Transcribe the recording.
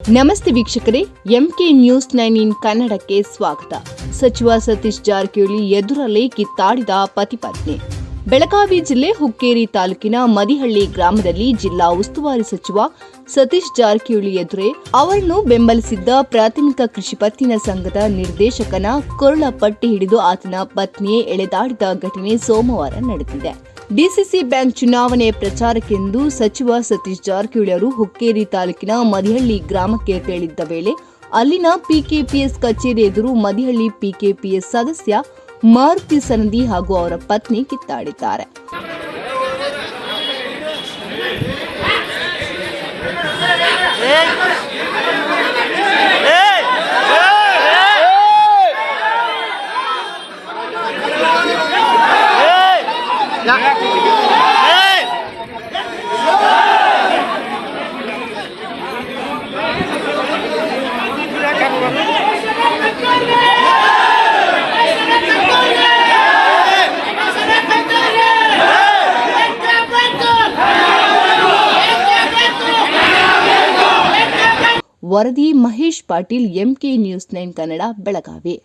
ನಮಸ್ತೆ ವೀಕ್ಷಕರೇ, MK news 9 ಕನ್ನಡಕ್ಕೆ ಸ್ವಾಗತ. ಸಚಿವ ಸತೀಶ್ ಜಾರಕಿಹೊಳಿ ಎದುರಲ್ಲೇ ಕಿತ್ತಾಡಿದ ಪತಿ-ಪತ್ನಿ. ಬೆಳಗಾವಿ ಜಿಲ್ಲೆ ಹುಕ್ಕೇರಿ ತಾಲೂಕಿನ ಮದಿಹಳ್ಳಿ ಗ್ರಾಮದಲ್ಲಿ ಜಿಲ್ಲಾ ಉಸ್ತುವಾರಿ ಸಚಿವ ಸತೀಶ್ ಜಾರಕಿಹೊಳಿ ಎದುರೇ ಅವರನ್ನು ಬೆಂಬಲಿಸಿದ್ದ ಪ್ರಾಥಮಿಕ ಕೃಷಿ ಪತ್ತಿನ ಸಂಘದ ನಿರ್ದೇಶಕನ ಕೊರಳ ಪಟ್ಟಿ ಹಿಡಿದು ಆತನ ಪತ್ನಿಯೇ ಎಳೆದಾಡಿದ ಘಟನೆ ಸೋಮವಾರ ನಡೆದಿದೆ. ಡಿಸಿಸಿ ಬ್ಯಾಂಕ್ ಚುನಾವಣೆ ಪ್ರಚಾರಕ್ಕೆಂದು ಸಚಿವ ಸತೀಶ್ ಜಾರಕಿಹೊಳಿ ಅವರು ಹುಕ್ಕೇರಿ ತಾಲೂಕಿನ ಮದಿಹಳ್ಳಿ ಗ್ರಾಮಕ್ಕೆ ತೆರಳಿದ್ದ ವೇಳೆ ಅಲ್ಲಿನ ಪಿಕೆಪಿಎಸ್ ಕಚೇರಿ ಎದುರು ಮದಿಹಳ್ಳಿ ಪಿಕೆಪಿಎಸ್ ಸದಸ್ಯ ಮಾರುತಿ ಸನದಿ ಹಾಗೂ ಅವರ ಪತ್ನಿ ಕಿತ್ತಾಡಿದ್ದಾರೆ. ವರದಿ ಮಹೇಶ್ ಪಾಟೀಲ್, ಎಂಕೆ ನ್ಯೂಸ್ 9 ಕನ್ನಡ, ಬೆಳಗಾವಿ.